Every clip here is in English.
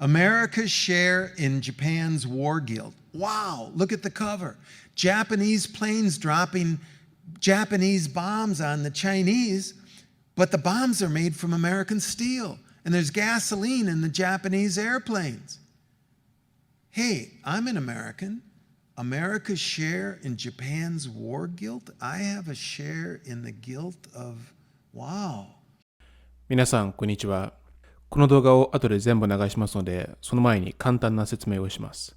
America's share in Japan's war guilt. Wow, look at the cover. Japanese planes dropping Japanese bombs on the Chinese, but the bombs are made from American steel, and there's gasoline in the Japanese airplanes. Hey, I'm an American. America's share in Japan's war guilt? I have a share in the guilt of... Wow. 皆さん、こんにちは。この動画を後で全部流しますので、その前に簡単な説明をします。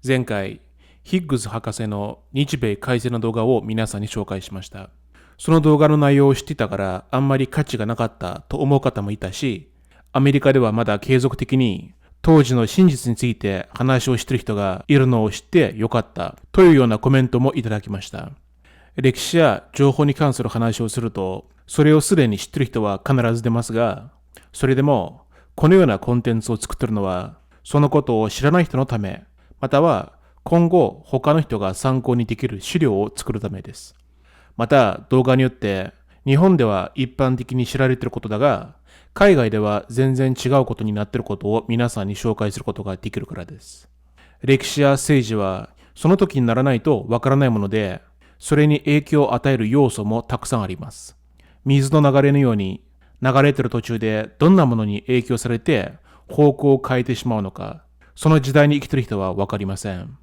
前回、ヒッグス博士の日米改正の動画を皆さんに紹介しました。その動画の内容を知っていたからあんまり価値がなかったと思う方もいたし、アメリカではまだ継続的に当時の真実について話をしている人がいるのを知ってよかったというようなコメントもいただきました。歴史や情報に関する話をすると、それをすでに知っている人は必ず出ますが、それでもこのようなコンテンツを作っているのは、そのことを知らない人のため、または今後他の人が参考にできる資料を作るためです。また動画によって日本では一般的に知られていることだが、海外では全然違うことになっていることを皆さんに紹介することができるからです。歴史や政治はその時にならないとわからないもので、それに影響を与える要素もたくさんあります。水の流れのように流れている途中でどんなものに影響されて方向を変えてしまうのか、その時代に生きている人はわかりません。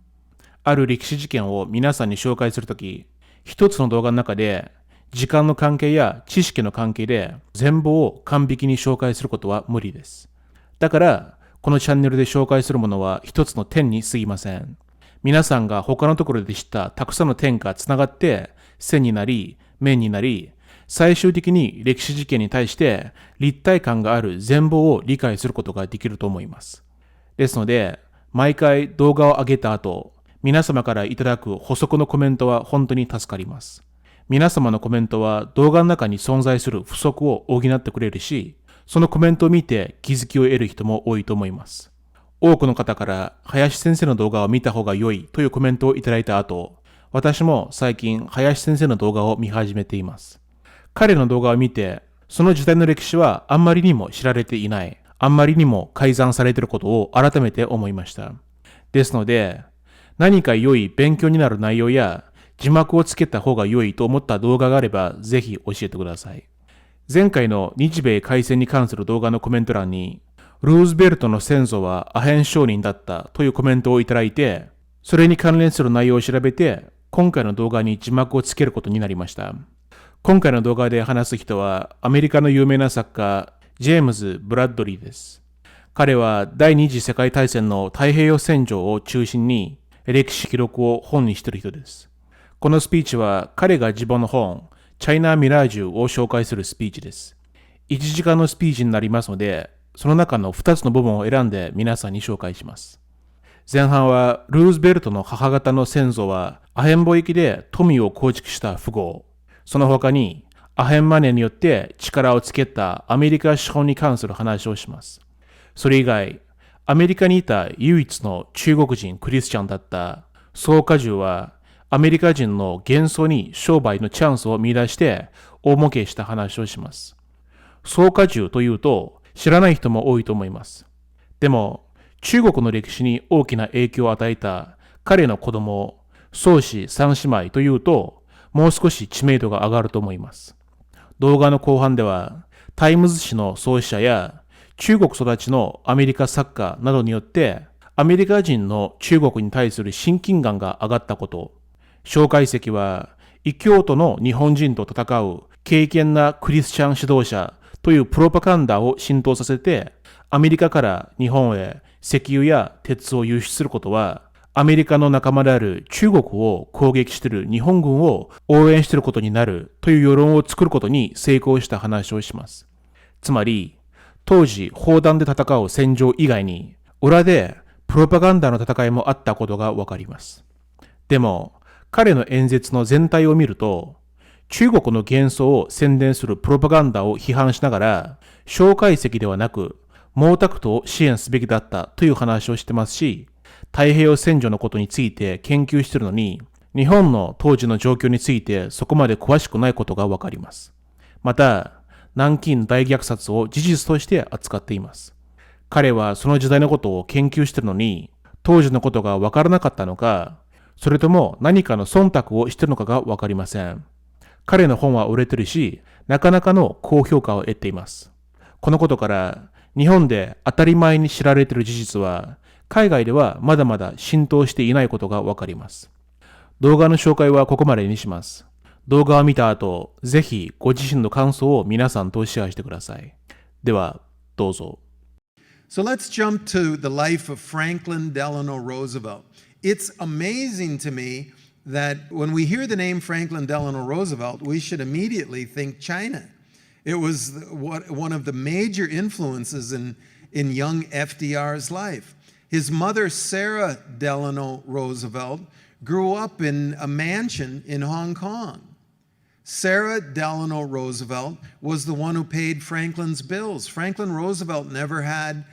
ある歴史事件を皆さんに紹介するとき、一つの動画の中で時間の関係や知識の関係で全部を完璧に紹介することは無理です。だから、このチャンネルで紹介するものは一つの点に過ぎません。皆さんが他のところで知ったたくさんの点がつながって線になり、面になり、最終的に歴史事件に対して立体感がある全貌を理解することができると思います。ですので、毎回動画を上げた後、皆様からいただく補足のコメントは本当に助かります。皆様のコメントは動画の中に存在する不足を補ってくれるし、そのコメントを見て気づきを得る人も多いと思います。多くの方から林先生の動画を見た方が良いというコメントをいただいた後、私も最近林先生の動画を見始めています。彼の動画を見て、その時代の歴史はあんまりにも知られていない、あんまりにも改ざんされていることを改めて思いました。ですので、何か良い勉強になる内容や字幕をつけた方が良いと思った動画があれば、ぜひ教えてください。前回の日米開戦に関する動画のコメント欄に、ルーズベルトの先祖はアヘン商人だったというコメントをいただいて、それに関連する内容を調べて、今回の動画に字幕をつけることになりました。今回の動画で話す人はアメリカの有名な作家ジェームズ・ブラッドリーです。彼は第二次世界大戦の太平洋戦場を中心に歴史記録を本にしている人です。このスピーチは彼が自分の本チャイナ・ミラージュを紹介するスピーチです。1時間のスピーチになりますので、その中の2つの部分を選んで皆さんに紹介します。前半はルーズベルトの母方の先祖はアヘン貿易で富を構築した富豪。その他にアヘンマネーによって力をつけたアメリカ資本に関する話をします。それ以外、アメリカにいた唯一の中国人クリスチャンだった蒋介石はアメリカ人の幻想に商売のチャンスを見出して大儲けした話をします。蒋介石というと知らない人も多いと思います。でも中国の歴史に大きな影響を与えた彼の子供、蒋氏三姉妹というともう少し知名度が上がると思います。動画の後半ではタイムズ紙の創始者や中国育ちのアメリカ作家などによってアメリカ人の中国に対する親近感が上がったこと、蒋介石は異教徒の日本人と戦う敬虔なクリスチャン指導者というプロパガンダを浸透させてアメリカから日本へ石油や鉄を輸出することはアメリカの仲間である中国を攻撃している日本軍を応援していることになるという世論を作ることに成功した話をします。つまり、当時砲弾で戦う戦場以外に裏でプロパガンダの戦いもあったことがわかります。でも、彼の演説の全体を見ると、中国の幻想を宣伝するプロパガンダを批判しながら、蒋介石ではなく毛沢東を支援すべきだったという話をしてますし、太平洋戦場のことについて研究しているのに、日本の当時の状況についてそこまで詳しくないことがわかります。また、南京大虐殺を事実として扱っています。彼はその時代のことを研究してるのに、当時のことがわからなかったのか、それとも何かの忖度をしてるのかがわかりません。彼の本は売れてるし、なかなかの高評価を得ています。このことから、日本で当たり前に知られている事実は、海外ではまだまだ浸透していないことがわかります。動画の紹介はここまでにします。動画を見た後、ぜひご自身の感想を皆さんとシェアしてください。では、どうぞ。So let's jump to the life of Franklin Delano Roosevelt. It's amazing to me that when we hear the name Franklin Delano Roosevelt, we should immediately think China. It was one of the major influences in young FDR's life. His mother, Sarah Delano Roosevelt, grew up in a mansion in Hong Kong. Sarah Delano Roosevelt was the one who paid Franklin's bills. Franklin Roosevelt never had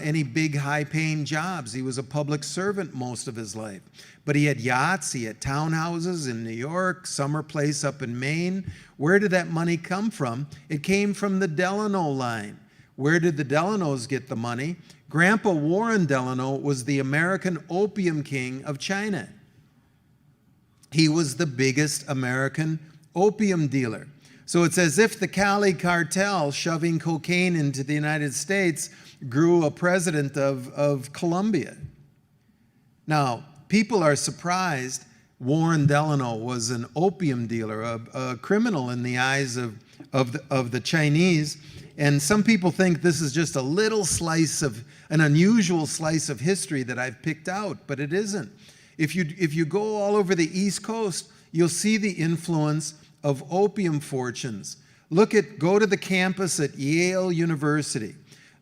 any big high-paying jobs. He was a public servant most of his life. But he had yachts, he had townhouses in New York, summer place up in Maine. Where did that money come from? It came from the Delano line. Where did the Delanos get the money? Grandpa Warren Delano was the American opium king of China. He was the biggest American opium dealer. So it's as if the Cali cartel shoving cocaine into the United States grew a president of Colombia. Now, people are surprised Warren Delano was an opium dealer, a criminal in the eyes of the Chinese. And some people think this is just a little slice of, an unusual slice of history that I've picked out, but it isn't. If you go all over the East Coast, you'll see the influence of opium fortunes. Go to the campus at Yale University.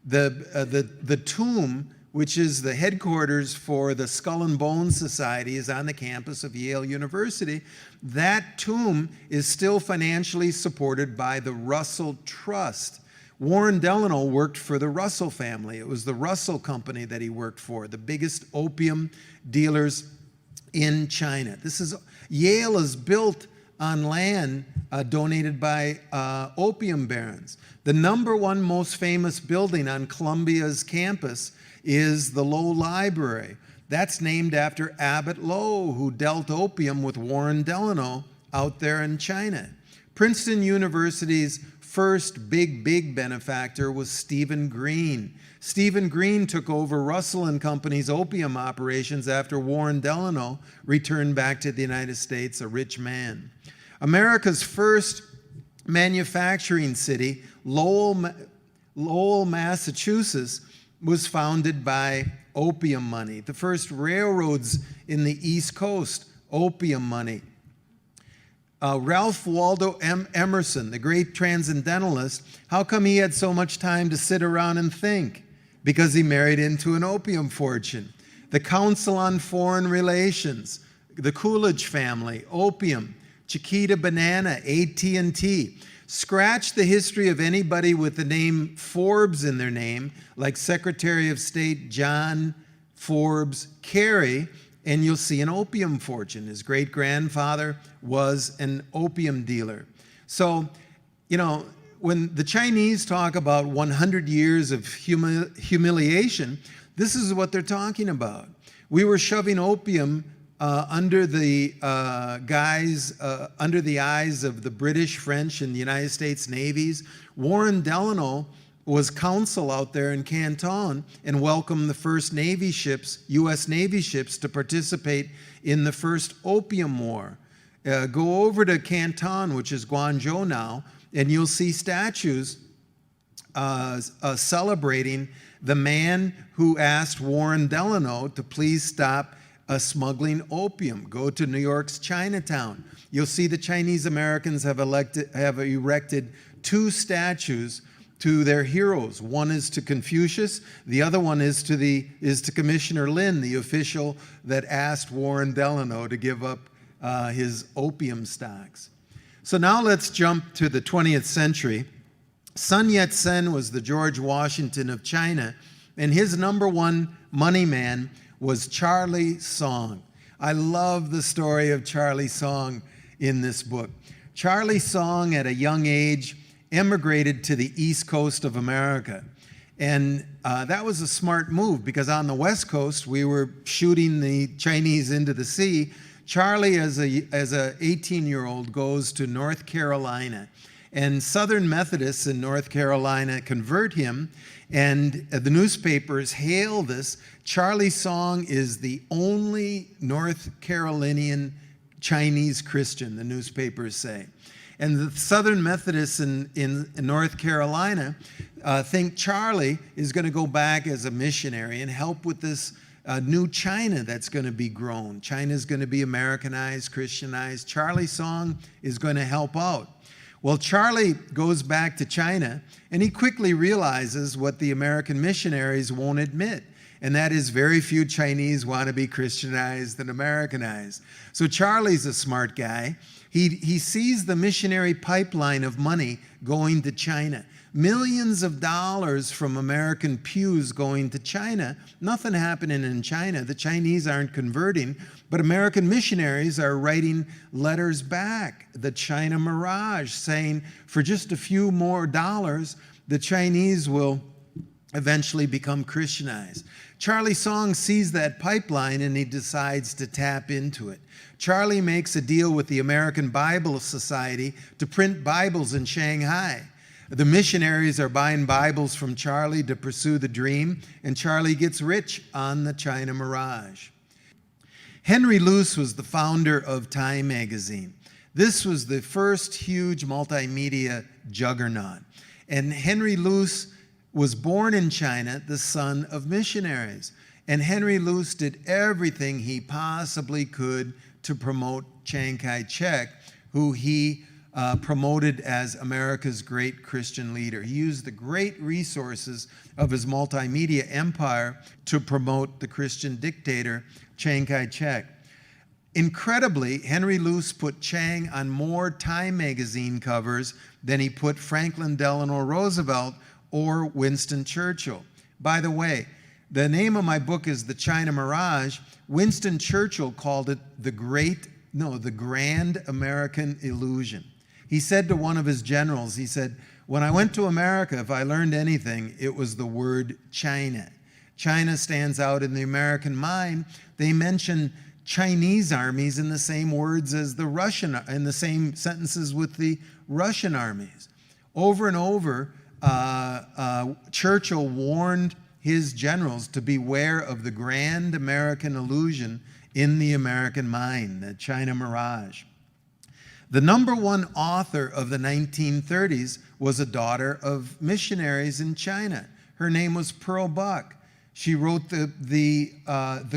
The tomb, which is the headquarters for the Skull and Bones Society, is on the campus of Yale University. That tomb is still financially supported by the Russell Trust. Warren Delano worked for the Russell family. It was the Russell Company that he worked for, the biggest opium dealers in China. Yale is built on land donated by opium barons. The number one most famous building on Columbia's campus is the Low Library. That's named after Abbott Lowe, who dealt opium with Warren Delano out there in China. Princeton University's first big benefactor was Stephen Green. Stephen Green took over Russell and Company's opium operations after Warren Delano returned back to the United States, a rich man. America's first manufacturing city, Lowell, Massachusetts, was founded by opium money. The first railroads in the East Coast, opium money. Ralph Waldo Emerson, the great transcendentalist, how come he had so much time to sit around and think? Because he married into an opium fortune. The Council on Foreign Relations, the Coolidge family, opium. Chiquita Banana, AT&T. Scratch the history of anybody with the name Forbes in their name, like Secretary of State John Forbes Kerry, and you'll see an opium fortune. His great-grandfather was an opium dealer. So, when the Chinese talk about 100 years of humiliation, this is what they're talking about. We were shoving opium under the eyes of the British, French, and the United States navies. Warren Delano was consul out there in Canton and welcomed the first Navy ships, U.S. Navy ships, to participate in the first Opium War. Go over to Canton, which is Guangzhou now, and you'll see statues celebrating the man who asked Warren Delano to please stop smuggling opium. Go to New York's Chinatown. You'll see the Chinese Americans have erected two statues to their heroes. One is to Confucius. The other one is to Commissioner Lin, the official that asked Warren Delano to give up his opium stocks. So now let's jump to the 20th century. Sun Yat-sen was the George Washington of China, and his number one money man was Charlie Song. I love the story of Charlie Song in this book. Charlie Song, at a young age, emigrated to the East Coast of America. And that was a smart move because on the West Coast, we were shooting the Chinese into the sea. Charlie, as a 18-year-old, goes to North Carolina. And Southern Methodists in North Carolina convert him, and the newspapers hail this. Charlie Song is the only North Carolinian Chinese Christian, the newspapers say. And the Southern Methodists in North Carolina think Charlie is going to go back as a missionary and help with this new China that's going to be grown. China is going to be Americanized, Christianized. Charlie Song is going to help out. Well, Charlie goes back to China, and he quickly realizes what the American missionaries won't admit, and that is very few Chinese want to be Christianized and Americanized. So Charlie's a smart guy. He sees the missionary pipeline of money going to China. Millions of dollars from American pews going to China. Nothing happening in China. The Chinese aren't converting, but American missionaries are writing letters back, the China Mirage, saying for just a few more dollars, the Chinese will eventually become Christianized. Charlie Song sees that pipeline and he decides to tap into it. Charlie makes a deal with the American Bible Society to print Bibles in Shanghai. The missionaries are buying Bibles from Charlie to pursue the dream, and Charlie gets rich on the China Mirage. Henry Luce was the founder of Time magazine. This was the first huge multimedia juggernaut. And Henry Luce was born in China, the son of missionaries. And Henry Luce did everything he possibly could to promote Chiang Kai-shek, who he promoted as America's great Christian leader. He used the great resources of his multimedia empire to promote the Christian dictator, Chiang Kai-shek. Incredibly, Henry Luce put Chiang on more Time magazine covers than he put Franklin Delano Roosevelt or Winston Churchill. By the way, the name of my book is The China Mirage. Winston Churchill called it the Grand American Illusion. He said to one of his generals, he said, when I went to America, if I learned anything, it was the word China. China stands out in the American mind. They mention Chinese armies in the same words as the Russian, in the same sentences with the Russian armies. Over and over, Churchill warned his generals to beware of the grand American illusion in the American mind, the China Mirage. The number one author of the 1930s was a daughter of missionaries in China. Her name was Pearl Buck. She wrote the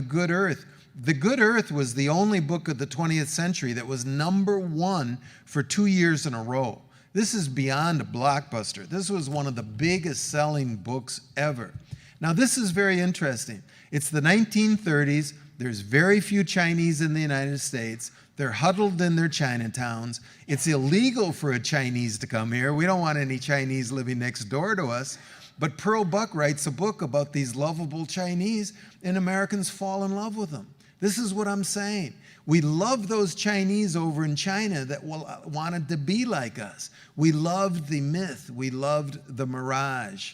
Good Earth. The Good Earth was the only book of the 20th century that was number one for 2 years in a row. This is beyond a blockbuster. This was one of the biggest selling books ever. Now, this is very interesting. It's the 1930s. There's very few Chinese in the United States. They're huddled in their Chinatowns. It's illegal for a Chinese to come here. We don't want any Chinese living next door to us. But Pearl Buck writes a book about these lovable Chinese, and Americans fall in love with them. This is what I'm saying. We love those Chinese over in China that wanted to be like us. We loved the myth. We loved the mirage.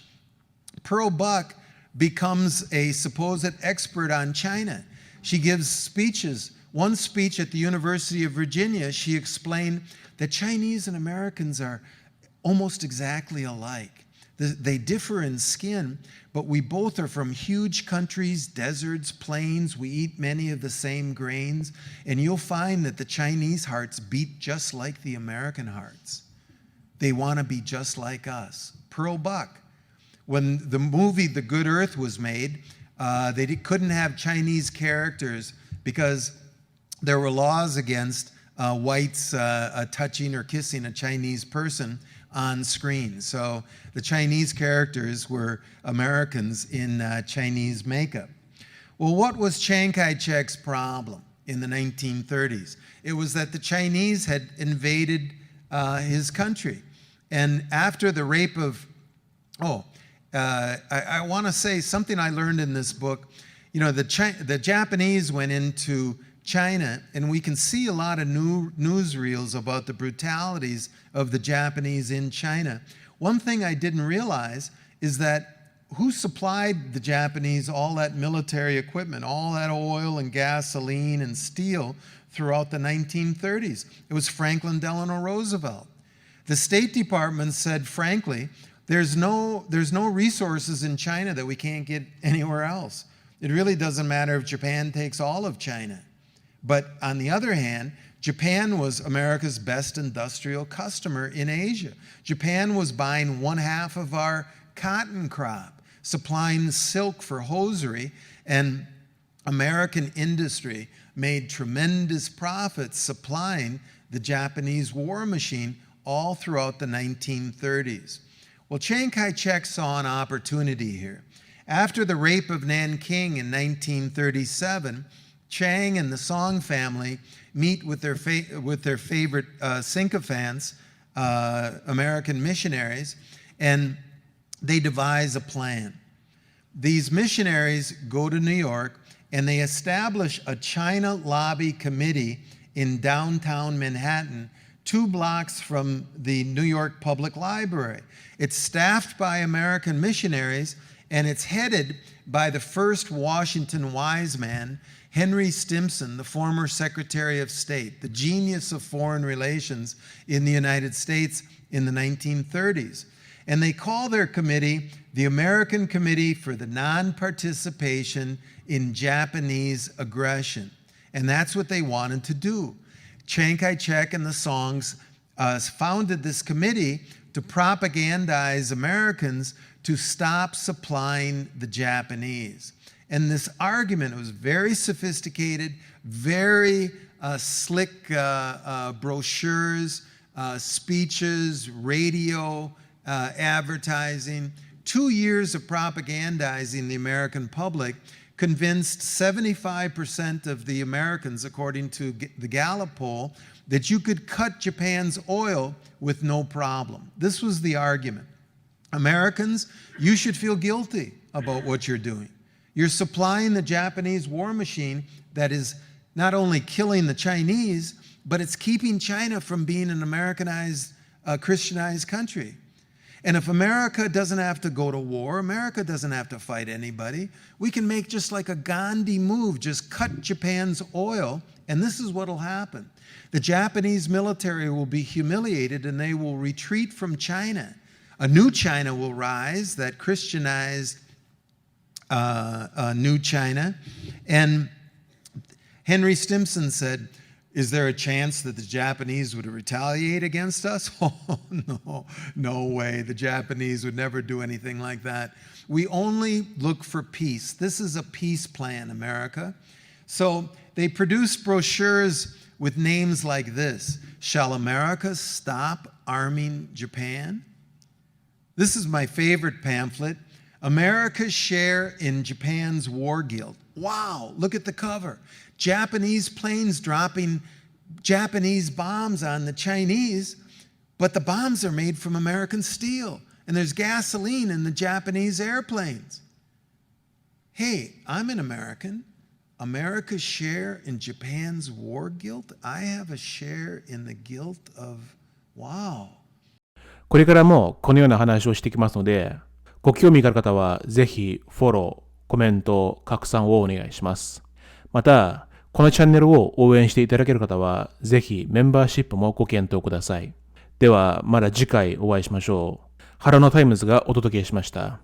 Pearl Buck becomes a supposed expert on China. She gives speeches. One speech at the University of Virginia, she explained that Chinese and Americans are almost exactly alike. They differ in skin, but we both are from huge countries, deserts, plains. We eat many of the same grains, and you'll find that the Chinese hearts beat just like the American hearts. They want to be just like us. Pearl Buck. When the movie The Good Earth was made, they couldn't have Chinese characters because there were laws against whites touching or kissing a Chinese person on screen. So the Chinese characters were Americans in Chinese makeup. Well, what was Chiang Kai-shek's problem in the 1930s? It was that the Chinese had invaded his country. And after the rape of, I want to say something I learned in this book. You know, the Japanese went into China, and we can see a lot of newsreels about the brutalities of the Japanese in China. One thing I didn't realize is that who supplied the Japanese all that military equipment, all that oil and gasoline and steel throughout the 1930s? It was Franklin Delano Roosevelt. The State Department said, frankly, there's no resources in China that we can't get anywhere else. It really doesn't matter if Japan takes all of China. But on the other hand, Japan was America's best industrial customer in Asia. Japan was buying 1/2 of our cotton crop, supplying silk for hosiery, and American industry made tremendous profits supplying the Japanese war machine all throughout the 1930s. Well, Chiang Kai-shek saw an opportunity here. After the rape of Nanking in 1937, Chiang and the Song family meet with their favorite sycophants, American missionaries, and they devise a plan. These missionaries go to New York and they establish a China Lobby Committee in downtown Manhattan, 2 blocks from the New York Public Library. It's staffed by American missionaries, and it's headed by the first Washington wise man, Henry Stimson, the former Secretary of State, the genius of foreign relations in the United States in the 1930s. And they call their committee the American Committee for the Non-Participation in Japanese Aggression. And that's what they wanted to do. Chiang Kai-shek and the Songs founded this committee to propagandize Americans to stop supplying the Japanese. And this argument was very sophisticated, very slick brochures, speeches, radio, advertising. 2 years of propagandizing the American public convinced 75% of the Americans, according to the Gallup poll, that you could cut Japan's oil with no problem. This was the argument. Americans, you should feel guilty about what you're doing. You're supplying the Japanese war machine that is not only killing the Chinese, but it's keeping China from being an Americanized, Christianized country. And if America doesn't have to go to war, America doesn't have to fight anybody, we can make just like a Gandhi move, just cut Japan's oil, and this is what will happen. The Japanese military will be humiliated and they will retreat from China. A new China will rise, that Christianized new China. And Henry Stimson said, is there a chance that the Japanese would retaliate against us? Oh, no way. The Japanese would never do anything like that. We only look for peace. This is a peace plan, America. So they produced brochures with names like this. Shall America stop arming Japan? This is my favorite pamphlet. America's share in Japan's war guilt. Wow, look at the cover. Japanese planes dropping Japanese bombs on the Chinese, but the bombs are made from American steel, and there's gasoline in the Japanese airplanes. Hey, I'm an American. America's share in Japan's war guilt? I have a share in the guilt of, wow. これからもこのような話をしていきますので、ご興味がある方はぜひフォロー、コメント、拡散をお願いします。また、このチャンネルを応援していただける方は、ぜひメンバーシップもご検討ください。では、また次回お会いしましょう。ハラノタイムズがお届けしました。